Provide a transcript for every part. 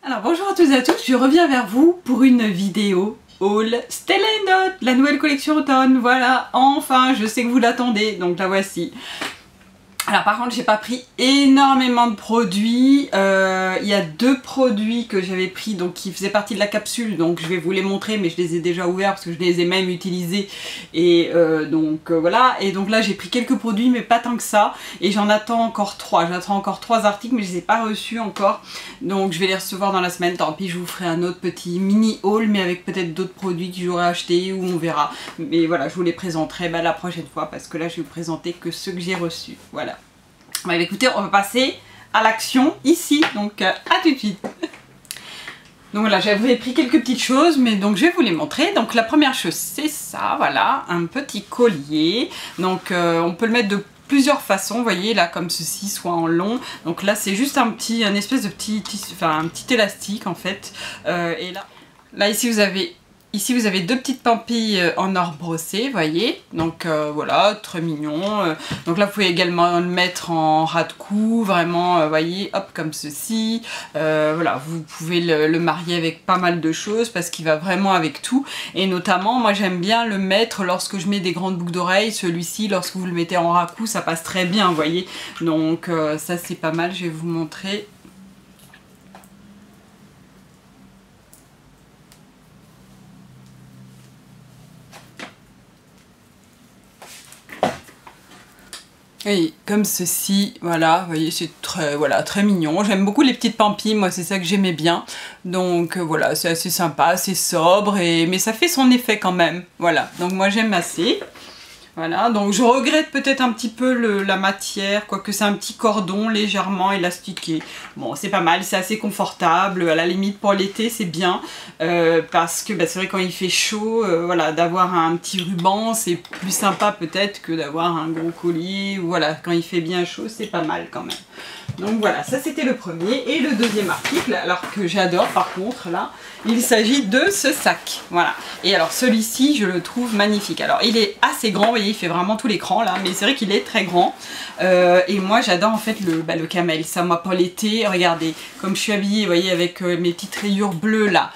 Alors bonjour à tous et à tous, je reviens vers vous pour une vidéo haul Stella & Dot, la nouvelle collection automne. Voilà, enfin, je sais que vous l'attendez, donc la voici. Alors par contre j'ai pas pris énormément de produits, il y a deux produits que j'avais pris donc qui faisaient partie de la capsule, donc je vais vous les montrer mais je les ai déjà ouverts parce que je les ai même utilisés et voilà. Et donc là j'ai pris quelques produits mais pas tant que ça et j'en attends encore 3, j'attends encore 3 articles mais je les ai pas reçus encore, donc je vais les recevoir dans la semaine. Tant pis, je vous ferai un autre petit mini haul mais avec peut-être d'autres produits que j'aurais achetés ou on verra, mais voilà, je vous les présenterai la prochaine fois parce que là je vais vous présenter que ceux que j'ai reçus. Voilà. Bah, écoutez, on va passer à l'action ici, donc à tout de suite. Donc voilà, j'avais pris quelques petites choses, mais donc je vais vous les montrer. Donc la première chose, c'est ça, voilà, un petit collier. Donc on peut le mettre de plusieurs façons, vous voyez, là comme ceci, soit en long. Donc là c'est juste un espèce de petit élastique en fait. Et là ici vous avez deux petites pampilles en or brossé, vous voyez, donc voilà, très mignon. Donc là vous pouvez également le mettre en ras de cou, vraiment, vous voyez, hop, comme ceci. Voilà, vous pouvez le marier avec pas mal de choses parce qu'il va vraiment avec tout. Et notamment, moi j'aime bien le mettre lorsque je mets des grandes boucles d'oreilles. Celui-ci, lorsque vous le mettez en ras de cou, ça passe très bien, vous voyez. Donc ça c'est pas mal, je vais vous montrer. Et comme ceci, voilà, vous voyez, c'est très mignon. J'aime beaucoup les petites pampilles, moi c'est ça que j'aimais bien. Donc voilà, c'est assez sympa, c'est sobre, mais ça fait son effet quand même. Voilà, donc moi j'aime assez. Voilà, donc je regrette peut-être un petit peu la matière, quoique c'est un petit cordon légèrement élastiqué. Bon, c'est pas mal, c'est assez confortable, à la limite pour l'été c'est bien, parce que c'est vrai quand il fait chaud, voilà, d'avoir un petit ruban c'est plus sympa peut-être que d'avoir un gros collier, ou voilà, quand il fait bien chaud c'est pas mal quand même. Donc voilà, ça c'était le premier. Et le deuxième article, alors que j'adore par contre là, il s'agit de ce sac. Voilà. Et alors celui-ci, je le trouve magnifique. Alors il est assez grand, vous voyez, il fait vraiment tout l'écran là, mais c'est vrai qu'il est très grand. Et moi j'adore en fait le camel. Ça, moi pour l'été, regardez, comme je suis habillée, vous voyez, avec mes petites rayures bleues là,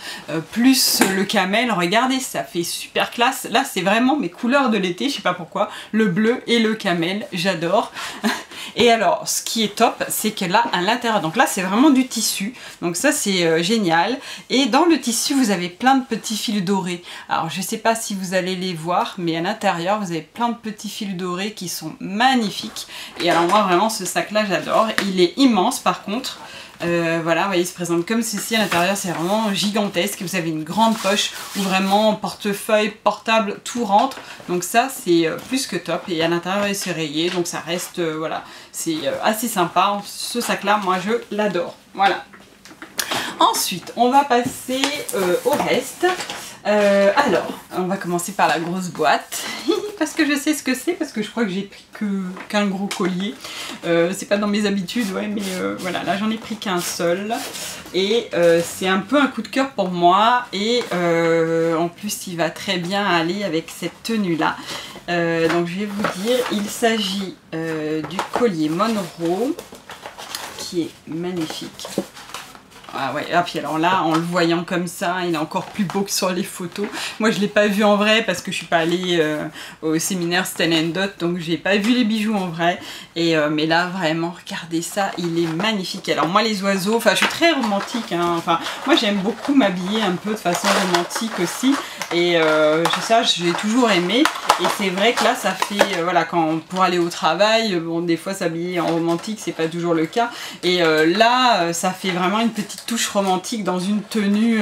plus le camel, regardez, ça fait super classe. Là c'est vraiment mes couleurs de l'été, je sais pas pourquoi, le bleu et le camel, j'adore. Et alors, ce qui est top, c'est que là, à l'intérieur, donc là, c'est vraiment du tissu. Donc ça, c'est génial. Et dans le tissu, vous avez plein de petits fils dorés. Alors, je ne sais pas si vous allez les voir, mais à l'intérieur, vous avez plein de petits fils dorés qui sont magnifiques. Et alors, moi, vraiment, ce sac-là, j'adore. Il est immense, par contre. Voilà, vous voyez, il se présente comme ceci à l'intérieur, c'est vraiment gigantesque. Vous avez une grande poche où vraiment portefeuille, portable, tout rentre. Donc ça, c'est plus que top. Et à l'intérieur, il s'est rayé, donc ça reste, voilà, c'est assez sympa. Ce sac-là, moi, je l'adore. Voilà. Ensuite, on va passer au reste. Alors, on va commencer par la grosse boîte. Parce que je sais ce que c'est, parce que je crois que j'ai pris qu'un gros collier. C'est pas dans mes habitudes, ouais, mais voilà, là j'en ai pris qu'un seul. Et c'est un peu un coup de cœur pour moi. Et en plus, il va très bien aller avec cette tenue-là. Donc je vais vous dire, il s'agit du collier Monroe, qui est magnifique. Ah ouais, et puis alors là, en le voyant comme ça, il est encore plus beau que sur les photos. Moi, je ne l'ai pas vu en vrai parce que je ne suis pas allée au séminaire Stella & Dot, donc j'ai pas vu les bijoux en vrai. Et, mais là, vraiment, regardez ça, il est magnifique. Alors moi, les oiseaux, enfin, je suis très romantique, hein, enfin, moi, j'aime beaucoup m'habiller un peu de façon romantique aussi. Et ça, j'ai toujours aimé. Et c'est vrai que là, ça fait, voilà, pour aller au travail, bon, des fois, s'habiller en romantique, c'est pas toujours le cas. Et là, ça fait vraiment une petite touche romantique dans une tenue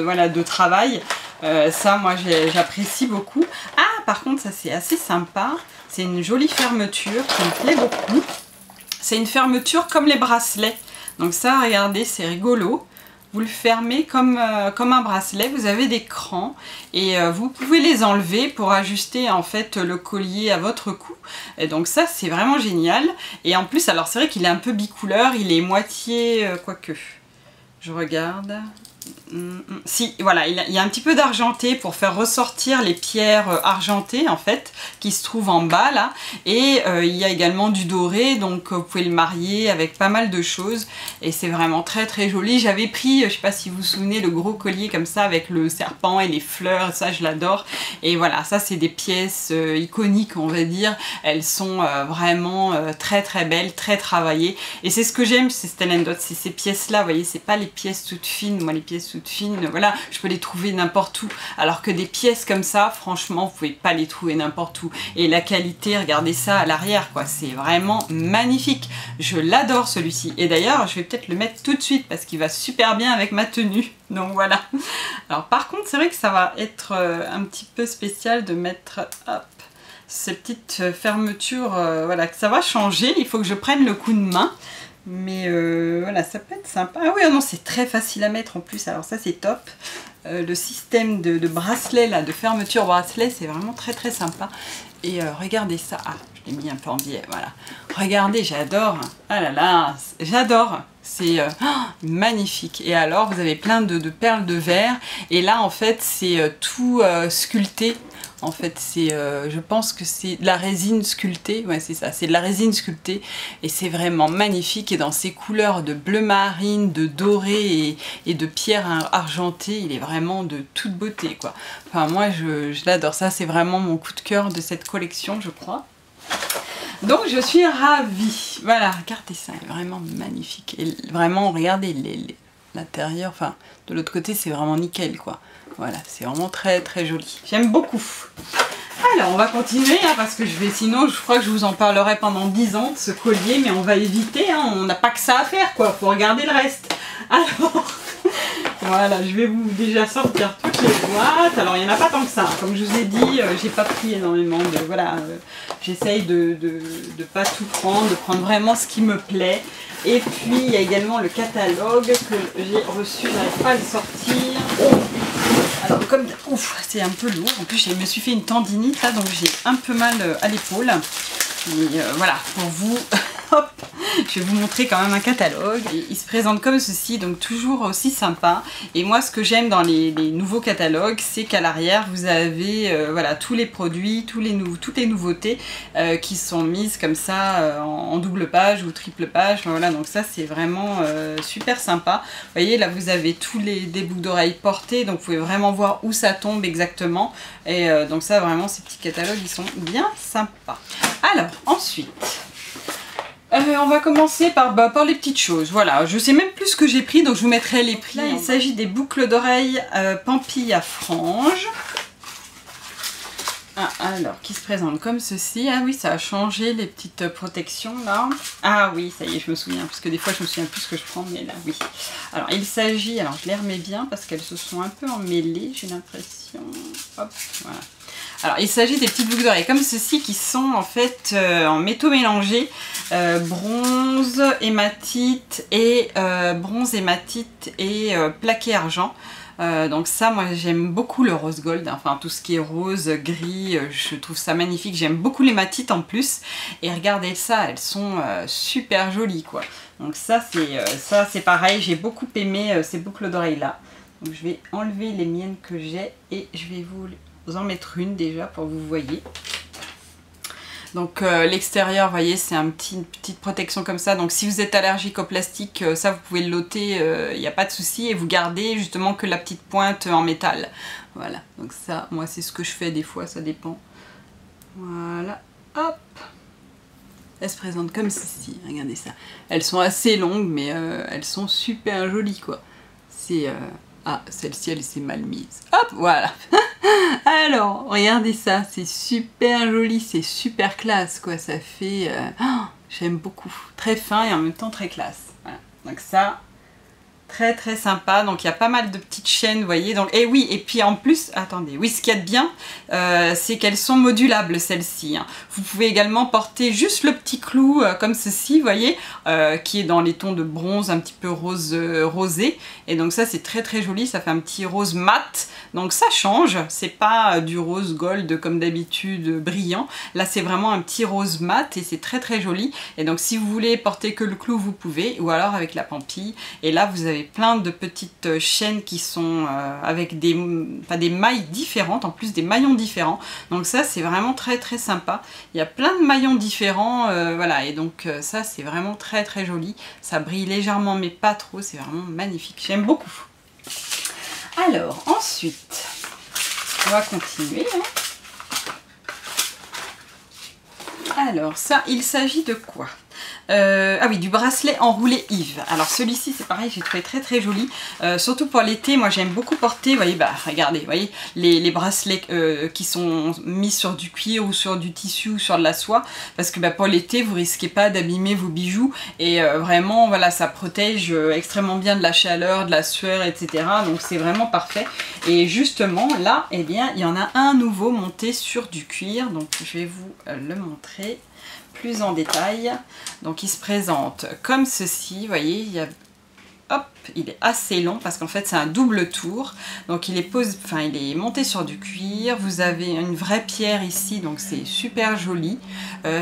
voilà, de travail. Ça, moi, j'apprécie beaucoup. Ah, par contre, ça, c'est assez sympa. C'est une jolie fermeture qui me plaît beaucoup. C'est une fermeture comme les bracelets. Donc ça, regardez, c'est rigolo. Vous le fermez comme un bracelet, vous avez des crans et vous pouvez les enlever pour ajuster en fait le collier à votre cou. Et donc ça c'est vraiment génial. Et en plus, alors c'est vrai qu'il est un peu bicouleur, il est moitié, quoique, je regarde, Si, voilà, il y a un petit peu d'argenté pour faire ressortir les pierres argentées en fait, qui se trouvent en bas là. Et il y a également du doré, donc vous pouvez le marier avec pas mal de choses. Et c'est vraiment très très joli. J'avais pris, je sais pas si vous vous souvenez, le gros collier comme ça avec le serpent et les fleurs, ça je l'adore. Et voilà, ça c'est des pièces iconiques on va dire. Elles sont vraiment très très belles, très travaillées. Et c'est ce que j'aime chez Stellendot, c'est ces pièces là, vous voyez, c'est pas les pièces toutes fines. Moi les pièces toutes fines, voilà, je peux les trouver n'importe où. Alors que des pièces comme ça, franchement, vous pouvez pas les trouver n'importe où. Et la qualité, regardez ça à l'arrière, quoi, c'est vraiment magnifique. Je l'adore celui-ci. Et d'ailleurs, je vais peut-être le mettre tout de suite parce qu'il va super bien avec ma tenue. Donc voilà. Alors par contre, c'est vrai que ça va être un petit peu spécial de mettre, hop, ces petites fermetures, voilà, que ça va changer. Il faut que je prenne le coup de main. Mais voilà, ça peut être sympa. Ah oui, oh non, c'est très facile à mettre en plus, alors ça c'est top. Le système de bracelet, là, de fermeture bracelet, c'est vraiment très très sympa. Et regardez ça, ah, je l'ai mis un peu en biais, voilà. Regardez, j'adore, ah là là, j'adore. C'est magnifique. Et alors, vous avez plein de perles de verre. Et là, en fait, c'est tout sculpté. En fait, c'est, je pense que c'est de la résine sculptée. Ouais, c'est ça, c'est de la résine sculptée. Et c'est vraiment magnifique. Et dans ces couleurs de bleu marine, de doré et de pierre argentée, il est vraiment de toute beauté, quoi. Enfin, moi, je l'adore. Ça, c'est vraiment mon coup de cœur de cette collection, je crois. Donc je suis ravie. Voilà, regardez ça, il est vraiment magnifique. Et vraiment, regardez l'intérieur, enfin, de l'autre côté, c'est vraiment nickel, quoi. Voilà, c'est vraiment très très joli. J'aime beaucoup. Alors, on va continuer, hein, parce que sinon, je crois que je vous en parlerai pendant 10 ans de ce collier, mais on va éviter, hein, on n'a pas que ça à faire, quoi. Faut regarder le reste. Alors... Voilà, je vais vous déjà sortir toutes les boîtes. Alors, il n'y en a pas tant que ça. Comme je vous ai dit, j'ai pas pris énormément de... Voilà, j'essaye de pas tout prendre, de prendre vraiment ce qui me plaît. Et puis, il y a également le catalogue que j'ai reçu. Je n'arrive pas à le sortir. Alors, comme... Ouf, c'est un peu lourd. En plus, je me suis fait une tendinite, là, donc j'ai un peu mal à l'épaule. Mais voilà, pour vous... Hop, je vais vous montrer quand même un catalogue. Il se présente comme ceci, donc toujours aussi sympa. Et moi, ce que j'aime dans les nouveaux catalogues, c'est qu'à l'arrière, vous avez voilà, tous les produits, toutes les nouveautés qui sont mises comme ça en double page ou triple page. Voilà, donc ça, c'est vraiment super sympa. Vous voyez, là, vous avez tous des boucles d'oreilles portées, donc vous pouvez vraiment voir où ça tombe exactement. Et donc ça, vraiment, ces petits catalogues, ils sont bien sympas. Alors, ensuite... on va commencer par les petites choses. Voilà, je sais même plus ce que j'ai pris, donc je vous mettrai les prix. Là, il s'agit des boucles d'oreilles Pampille à franges. Ah, alors, qui se présentent comme ceci. Ah oui, ça a changé les petites protections là. Ah oui, ça y est, je me souviens, parce que des fois je me souviens plus ce que je prends, mais là, oui. Alors, il s'agit, alors je les remets bien parce qu'elles se sont un peu emmêlées, j'ai l'impression. Hop, voilà. Alors, il s'agit des petites boucles d'oreilles comme ceci qui sont en fait en métaux mélangés, bronze, hématite et plaqué argent. Donc ça, moi j'aime beaucoup le rose gold, enfin tout ce qui est rose, gris, je trouve ça magnifique. J'aime beaucoup les matites en plus. Et regardez ça, elles sont super jolies, quoi. Donc ça c'est pareil, j'ai beaucoup aimé ces boucles d'oreilles là. Donc je vais enlever les miennes que j'ai et je vais vous en mettre une déjà pour que vous voyez. Donc l'extérieur, vous voyez, c'est une petite protection comme ça. Donc si vous êtes allergique au plastique, ça vous pouvez le loter, il n'y a pas de souci. Et vous gardez justement que la petite pointe en métal. Voilà, donc ça, moi c'est ce que je fais des fois, ça dépend. Voilà, hop. Elles se présentent comme ceci, regardez ça. Elles sont assez longues, mais elles sont super jolies, quoi. C'est... Ah, celle-ci, elle s'est mal mise. Hop, voilà. Alors, regardez ça, c'est super joli, c'est super classe, quoi. Ça fait... Oh, j'aime beaucoup. Très fin et en même temps très classe. Voilà. Donc ça, très très sympa. Donc il y a pas mal de petites chaînes, vous voyez. Donc, et oui, et puis en plus, attendez, oui, ce qu'il y a de bien, c'est qu'elles sont modulables, celles-ci. Hein. Vous pouvez également porter juste le petit clou, comme ceci, vous voyez, qui est dans les tons de bronze, un petit peu rose rosé. Et donc ça, c'est très très joli, ça fait un petit rose mat. Donc ça change, c'est pas du rose gold comme d'habitude brillant. Là, c'est vraiment un petit rose mat et c'est très très joli. Et donc si vous voulez porter que le clou, vous pouvez, ou alors avec la pampille. Et là, vous avez avez plein de petites chaînes qui sont avec des mailles différentes, en plus des maillons différents. Donc ça c'est vraiment très très sympa. Il y a plein de maillons différents, voilà, et donc ça c'est vraiment très très joli. Ça brille légèrement mais pas trop, c'est vraiment magnifique. J'aime beaucoup. Alors ensuite, on va continuer. Alors ça, il s'agit de quoi? Ah oui, du bracelet enroulé Yves. Alors celui-ci c'est pareil, j'ai trouvé très très joli, surtout pour l'été. Moi j'aime beaucoup porter, vous voyez, bah regardez, vous voyez les bracelets qui sont mis sur du cuir ou sur du tissu ou sur de la soie, parce que bah, pour l'été vous risquez pas d'abîmer vos bijoux, et vraiment voilà, ça protège extrêmement bien de la chaleur, de la sueur, etc. Donc c'est vraiment parfait. Et justement là, eh bien il y en a un nouveau monté sur du cuir, donc je vais vous le montrer plus en détail. Donc il se présente comme ceci, vous voyez, hop, il est assez long parce qu'en fait c'est un double tour. Donc il est monté sur du cuir. Vous avez une vraie pierre ici, donc c'est super joli.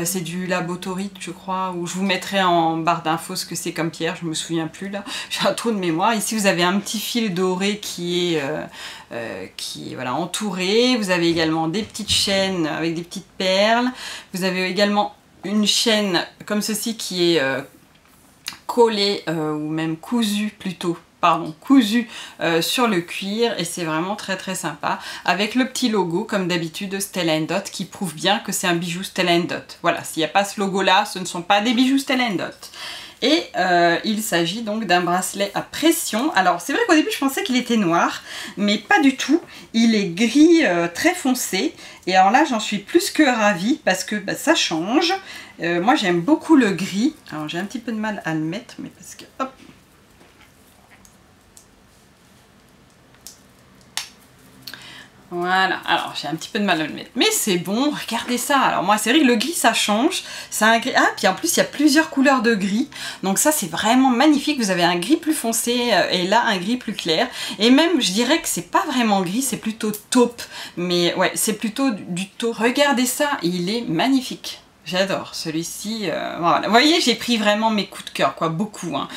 C'est du labotorite, je crois, ou je vous mettrai en barre d'infos ce que c'est comme pierre, je me souviens plus là, j'ai un trou de mémoire. Ici vous avez un petit fil doré qui est voilà, entouré. Vous avez également des petites chaînes avec des petites perles. Vous avez également une chaîne comme ceci qui est collée ou même cousue plutôt, pardon, cousue sur le cuir, et c'est vraiment très très sympa, avec le petit logo comme d'habitude de Stella & Dot qui prouve bien que c'est un bijou Stella & Dot. Voilà, s'il n'y a pas ce logo là, ce ne sont pas des bijoux Stella & Dot. Et il s'agit donc d'un bracelet à pression. Alors c'est vrai qu'au début je pensais qu'il était noir, mais pas du tout. Il est gris très foncé. Et alors là j'en suis plus que ravie parce que bah, ça change. Moi j'aime beaucoup le gris. Alors j'ai un petit peu de mal à le mettre, mais parce que hop. Voilà, alors j'ai un petit peu de mal à le mettre, mais c'est bon, regardez ça. Alors moi c'est vrai que le gris ça change, c'est un gris, ah puis en plus il y a plusieurs couleurs de gris, donc ça c'est vraiment magnifique. Vous avez un gris plus foncé et là un gris plus clair, et même je dirais que c'est pas vraiment gris, c'est plutôt taupe, mais ouais c'est plutôt du taupe. Regardez ça, il est magnifique. J'adore celui-ci, voilà. Vous voyez, j'ai pris vraiment mes coups de cœur, quoi, beaucoup. Hein.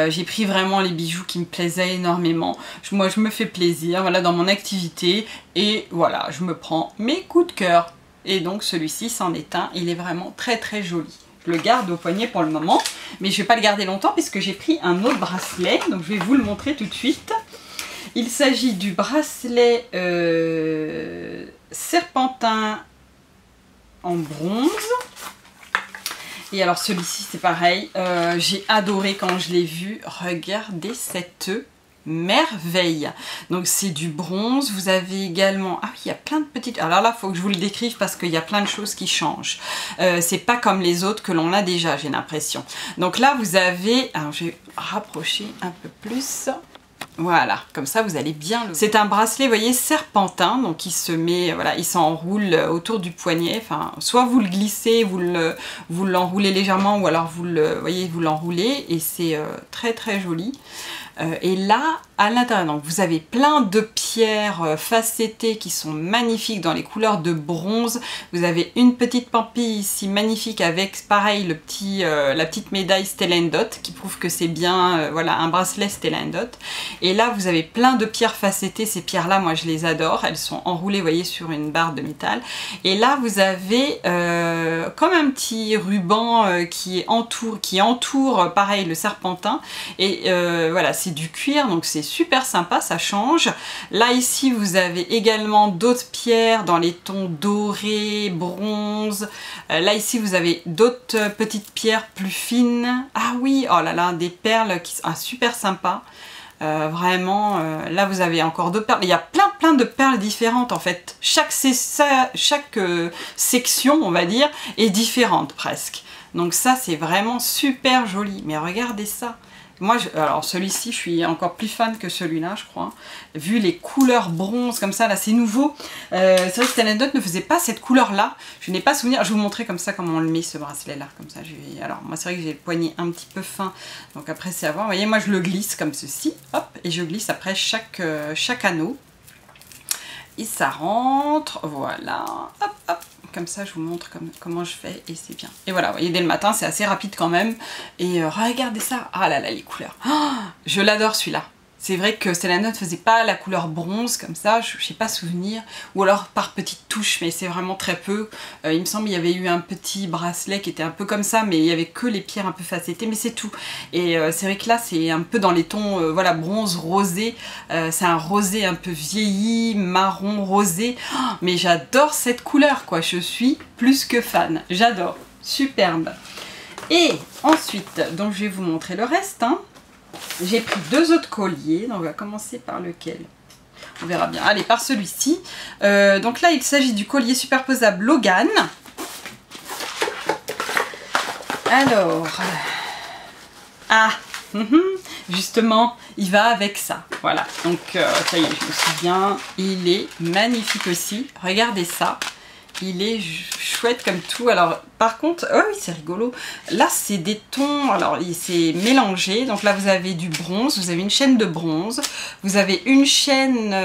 J'ai pris vraiment les bijoux qui me plaisaient énormément. Moi, je me fais plaisir, voilà, dans mon activité. Et voilà, je me prends mes coups de cœur. Et donc, celui-ci, c'en est un. Il est vraiment très, très joli. Je le garde au poignet pour le moment. Mais je ne vais pas le garder longtemps puisque j'ai pris un autre bracelet. Donc, je vais vous le montrer tout de suite. Il s'agit du bracelet serpentin en bronze. Et alors celui-ci c'est pareil, j'ai adoré quand je l'ai vu. Regardez cette merveille. Donc c'est du bronze. Vous avez également, ah oui, il y a plein de petites, alors là il faut que je vous le décrive parce qu'il y a plein de choses qui changent. C'est pas comme les autres que l'on a déjà, j'ai l'impression. Donc là vous avez, alors je vais rapprocher un peu plus. Voilà, comme ça vous allez bien le... C'est un bracelet, vous voyez, serpentin, donc il se met, voilà, il s'enroule autour du poignet. Enfin, soit vous le glissez, vous l'enroulez légèrement, ou alors vous l'enroulez, et c'est très très joli. Et là, à l'intérieur, donc vous avez plein de pierres facettées qui sont magnifiques dans les couleurs de bronze. Vous avez une petite pampille ici magnifique avec pareil la petite médaille Stella & Dot qui prouve que c'est bien voilà, un bracelet Stella & Dot. Et là vous avez plein de pierres facettées. Ces pierres là moi je les adore, elles sont enroulées vous voyez sur une barre de métal. Et là vous avez comme un petit ruban qui entoure pareil le serpentin. Et voilà, c'est du cuir, donc c'est super sympa, ça change. Là ici vous avez également d'autres pierres dans les tons dorés, bronze. Là ici vous avez d'autres petites pierres plus fines. Ah oui, oh là là, des perles qui sont super sympas. Vraiment, là vous avez encore d'autres perles. Il y a plein de perles différentes en fait. Chaque section, on va dire, est différente presque. Donc ça c'est vraiment super joli. Mais regardez ça. Moi, alors celui-ci, je suis encore plus fan que celui-là, je crois. Vu les couleurs bronze comme ça, là, c'est nouveau. C'est vrai que Stella & Dot ne faisait pas cette couleur-là. Je n'ai pas souvenir. Je vais vous montrer comme ça comment on le met, ce bracelet-là. Comme ça, alors, moi, c'est vrai que j'ai le poignet un petit peu fin. Donc après, c'est à voir. Vous voyez, moi, je le glisse comme ceci. Hop, et je glisse après chaque anneau. Et ça rentre. Voilà. Hop, hop. comme ça je vous montre comment je fais et c'est bien. Et voilà, vous voyez, dès le matin c'est assez rapide quand même. Et regardez ça, ah là là les couleurs, oh, je l'adore celui-là. C'est vrai que Stellano ne faisait pas la couleur bronze comme ça, je n'ai pas souvenir, ou alors par petites touches, mais c'est vraiment très peu. Il me semble qu'il y avait eu un petit bracelet qui était un peu comme ça, mais il n'y avait que les pierres un peu facettées, mais c'est tout. Et c'est vrai que là, c'est un peu dans les tons voilà, bronze, rosé. C'est un rosé un peu vieilli, marron, rosé. Oh, mais j'adore cette couleur, quoi. Je suis plus que fan. J'adore. Superbe. Et ensuite, donc je vais vous montrer le reste, hein. J'ai pris 2 autres colliers, donc on va commencer par lequel? On verra bien. Allez, par celui-ci. Donc là, il s'agit du collier superposable Logan. Alors, justement, il va avec ça. Voilà, donc ça y est, je me souviens. Il est magnifique aussi. Regardez ça. Il est chouette comme tout. Alors, par contre, oh oui, c'est rigolo. Là, c'est des tons, alors, c'est mélangé. Donc là, vous avez du bronze, vous avez une chaîne de bronze, vous avez une chaîne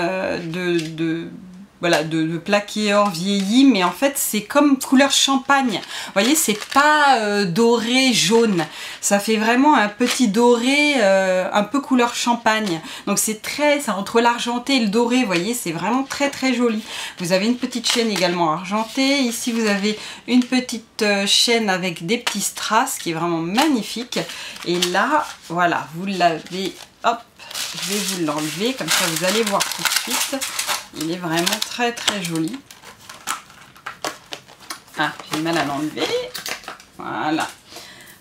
voilà, de plaqué or vieilli, mais en fait c'est comme couleur champagne. Vous voyez, c'est pas doré jaune, ça fait vraiment un petit doré un peu couleur champagne. Donc c'est entre l'argenté et le doré, vous voyez, c'est vraiment très très joli. Vous avez une petite chaîne également argentée. Ici vous avez une petite chaîne avec des petits strass qui est vraiment magnifique. Et là, voilà, vous l'avez, hop, je vais vous l'enlever, comme ça vous allez voir tout de suite. Il est vraiment très très joli. Ah, j'ai mal à l'enlever. Voilà.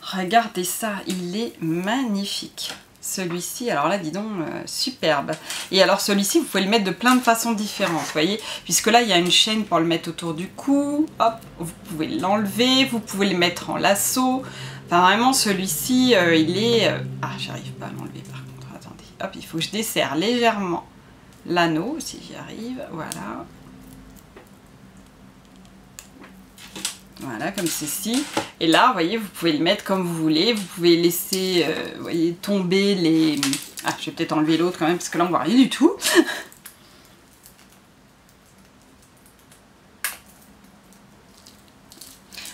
Regardez ça, il est magnifique. Celui-ci, alors là, dis donc, superbe. Et alors celui-ci, vous pouvez le mettre de plein de façons différentes, vous voyez. Puisque là, il y a une chaîne pour le mettre autour du cou. Hop, vous pouvez l'enlever, vous pouvez le mettre en lasso. Enfin, vraiment, celui-ci, il est... Ah, j'arrive pas à l'enlever par contre, attendez. Hop, il faut que je desserre légèrement l'anneau, si j'y arrive, voilà. Voilà, comme ceci. Et là, vous voyez, vous pouvez le mettre comme vous voulez. Vous pouvez laisser, vous voyez, tomber les... Ah, je vais peut-être enlever l'autre quand même, parce que là, on voit rien du tout.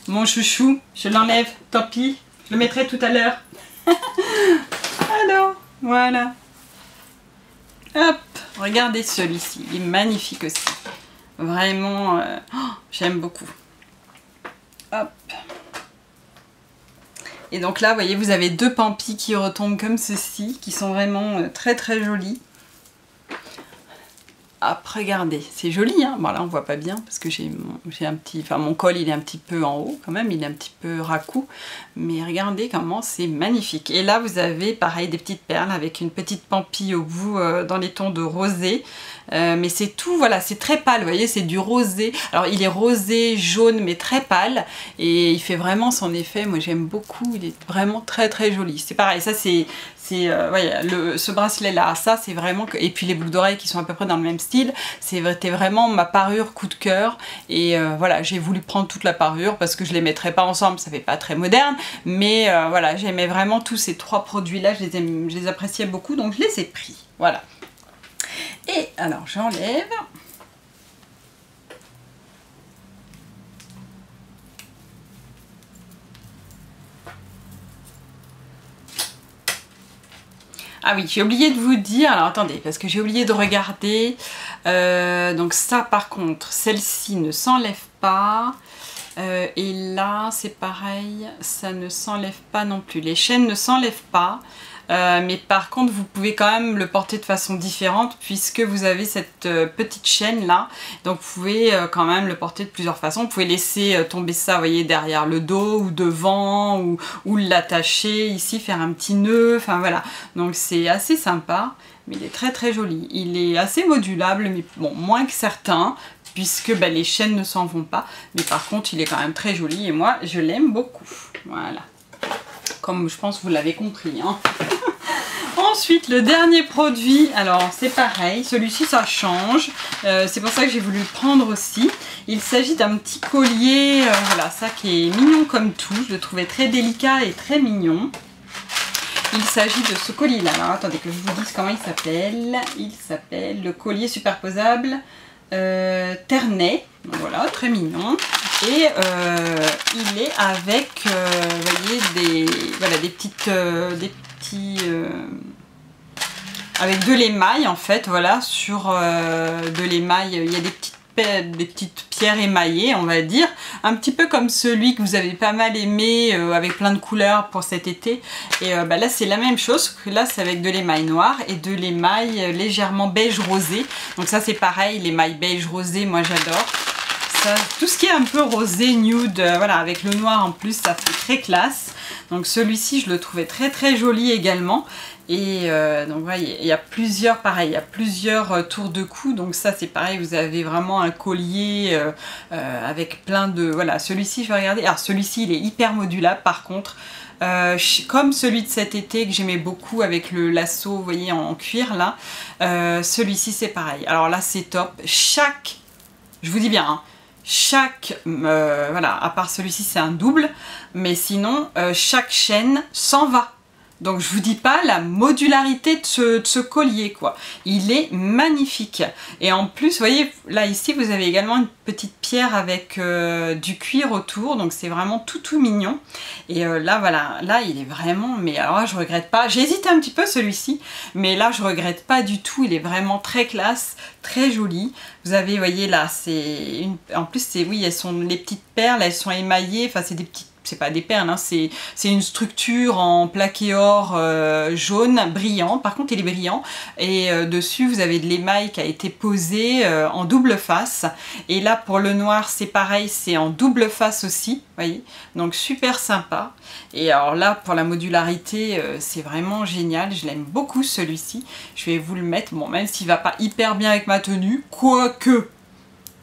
Mon chouchou, je l'enlève, tant pis. Je le mettrai tout à l'heure. Alors, voilà. Hop, regardez celui-ci, il est magnifique aussi. Vraiment, j'aime beaucoup. Hop. Et donc là, vous voyez, vous avez 2 pampis qui retombent comme ceci, qui sont vraiment très très jolis. Hop, regardez, c'est joli, hein. Bon là on voit pas bien parce que j'ai un petit, enfin mon col il est un petit peu en haut quand même, il est un petit peu racou, mais regardez comment c'est magnifique. Et là vous avez pareil des petites perles avec une petite pampille au bout dans les tons de rosé, mais c'est tout, voilà, c'est très pâle, vous voyez, c'est du rosé. Alors il est rosé, jaune, mais très pâle et il fait vraiment son effet. Moi j'aime beaucoup, il est vraiment très très joli. C'est pareil, ça c'est ce bracelet là, ça c'est vraiment que... Et puis les boucles d'oreilles qui sont à peu près dans le même style, c'était vraiment ma parure coup de cœur. Et voilà, j'ai voulu prendre toute la parure parce que je les mettrais pas ensemble, ça fait pas très moderne, mais voilà, j'aimais vraiment tous ces 3 produits là, je les appréciais beaucoup, donc je les ai pris, voilà. Et alors j'enlève. Ah oui, j'ai oublié de vous dire, alors attendez, parce que j'ai oublié de regarder, donc ça par contre, celle-ci ne s'enlève pas, et là c'est pareil, ça ne s'enlève pas non plus, les chaînes ne s'enlèvent pas, mais par contre vous pouvez quand même le porter de façon différente puisque vous avez cette petite chaîne là, donc vous pouvez quand même le porter de plusieurs façons. Vous pouvez laisser tomber ça, vous voyez, derrière le dos ou devant, ou l'attacher ici, faire un petit nœud, enfin voilà, donc c'est assez sympa, mais il est très très joli. Il est assez modulable, mais bon, moins que certains, puisque bah, les chaînes ne s'en vont pas, mais par contre il est quand même très joli et moi je l'aime beaucoup, voilà. Comme je pense que vous l'avez compris, hein. Ensuite, le dernier produit, alors c'est pareil, celui-ci ça change, c'est pour ça que j'ai voulu le prendre aussi. Il s'agit d'un petit collier, voilà, ça qui est mignon comme tout, je le trouvais très délicat et très mignon. Il s'agit de ce collier-là, alors attendez que je vous dise comment il s'appelle. Il s'appelle le collier superposable Ternay, voilà, très mignon. Et il est avec, vous voyez, des petites, avec de l'émail en fait, voilà, sur de l'émail, il y a des petites pierres émaillées, on va dire, un petit peu comme celui que vous avez pas mal aimé, avec plein de couleurs pour cet été. Et là c'est la même chose, que là c'est avec de l'émail noir et de l'émail légèrement beige rosé. Donc ça c'est pareil, l'émail beige rosé, moi j'adore. Tout ce qui est un peu rosé, nude, voilà, avec le noir en plus, ça fait très classe. Donc celui-ci, je le trouvais très très joli également. Et donc voyez, il y a plusieurs, pareil, il y a plusieurs tours de cou. Donc ça c'est pareil, vous avez vraiment un collier avec plein de... Voilà, celui-ci, je vais regarder. Alors celui-ci, il est hyper modulable par contre. Comme celui de cet été que j'aimais beaucoup avec le lasso, vous voyez, en cuir là. Celui-ci c'est pareil. Alors là c'est top. Je vous dis bien, hein, voilà, à part celui-ci c'est un double, mais sinon chaque chaîne s'en va. Donc je vous dis pas la modularité de ce collier quoi. Il est magnifique. Et en plus, vous voyez, là ici vous avez également une petite pierre avec du cuir autour. Donc c'est vraiment tout mignon. Et là voilà, là il est vraiment, mais alors là je regrette pas. J'ai hésité un petit peu celui-ci, mais là je regrette pas du tout. Il est vraiment très classe, très joli. Vous avez, vous voyez là, c'est en plus c'est, oui, les petites perles, elles sont émaillées. Enfin c'est des petites, c'est pas des perles, hein, c'est une structure en plaqué or jaune, brillant. Par contre, il est brillant. Et dessus, vous avez de l'émail qui a été posé en double face. Et là, pour le noir, c'est pareil, c'est en double face aussi. Vous voyez, donc super sympa. Et alors là, pour la modularité, c'est vraiment génial. Je l'aime beaucoup, celui-ci. Je vais vous le mettre. Bon, même s'il va pas hyper bien avec ma tenue, quoique...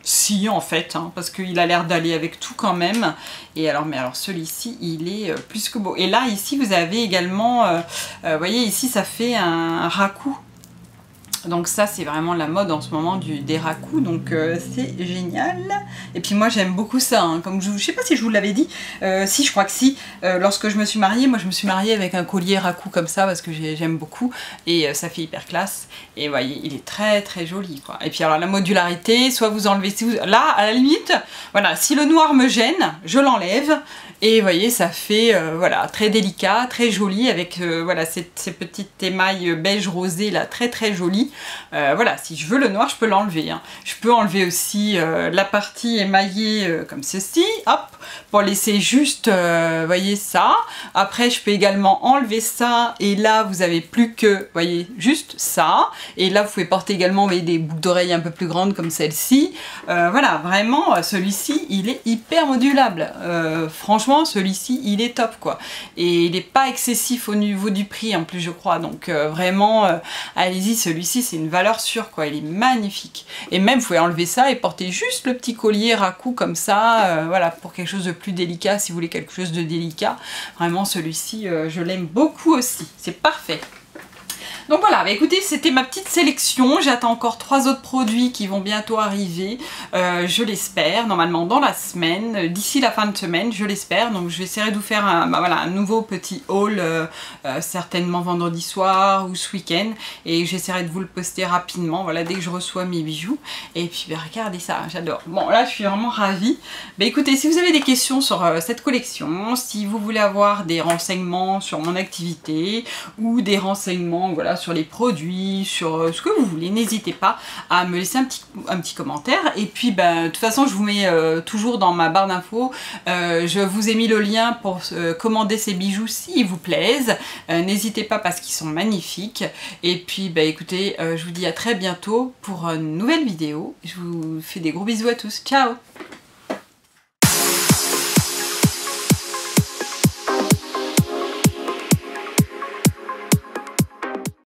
Si en fait, hein, parce qu'il a l'air d'aller avec tout quand même. Et alors, mais alors celui-ci, il est plus que beau. Et là, ici, vous avez également, vous voyez, ici, ça fait un raku. Donc ça, c'est vraiment la mode en ce moment des rakus, donc c'est génial. Et puis moi, j'aime beaucoup ça, hein. Comme je sais pas si je vous l'avais dit, si, je crois que si. Lorsque je me suis mariée, moi je me suis mariée avec un collier raku comme ça, parce que j'aime beaucoup, et ça fait hyper classe. Et vous voyez, il est très très joli, quoi. Et puis alors la modularité, soit vous enlevez, là, à la limite, voilà, si le noir me gêne, je l'enlève. Et vous voyez, ça fait voilà, très délicat, très joli, avec voilà, ces petites émailles beige rosé là, très très joli. Voilà, si je veux le noir, je peux l'enlever, hein. Je peux enlever aussi la partie émaillée comme ceci, hop, pour laisser juste, voyez ça. Après, je peux également enlever ça, et là, vous avez plus que, voyez, juste ça. Et là, vous pouvez porter également, vous voyez, des boucles d'oreilles un peu plus grandes comme celle-ci. Voilà, vraiment, celui-ci, il est hyper modulable. Franchement, celui-ci il est top quoi, et il n'est pas excessif au niveau du prix en plus je crois, donc vraiment allez-y, celui-ci c'est une valeur sûre quoi, il est magnifique. Et même vous pouvez enlever ça et porter juste le petit collier raku comme ça, voilà, pour quelque chose de plus délicat, si vous voulez quelque chose de délicat. Vraiment celui-ci je l'aime beaucoup aussi, c'est parfait. Donc voilà, bah écoutez, c'était ma petite sélection. J'attends encore 3 autres produits qui vont bientôt arriver, je l'espère, normalement dans la semaine, d'ici la fin de semaine, je l'espère. Donc je vais essayer de vous faire un nouveau petit haul, certainement vendredi soir ou ce week-end. Et j'essaierai de vous le poster rapidement, voilà, dès que je reçois mes bijoux. Et puis bah, regardez ça, j'adore. Bon là, je suis vraiment ravie. Bah écoutez, si vous avez des questions sur cette collection, si vous voulez avoir des renseignements sur mon activité, ou des renseignements, voilà, sur les produits, sur ce que vous voulez, n'hésitez pas à me laisser un petit commentaire. Et puis ben, de toute façon je vous mets toujours dans ma barre d'infos, je vous ai mis le lien pour commander ces bijoux s'ils vous plaisent. N'hésitez pas parce qu'ils sont magnifiques. Et puis ben, écoutez, je vous dis à très bientôt pour une nouvelle vidéo. Je vous fais des gros bisous à tous, ciao.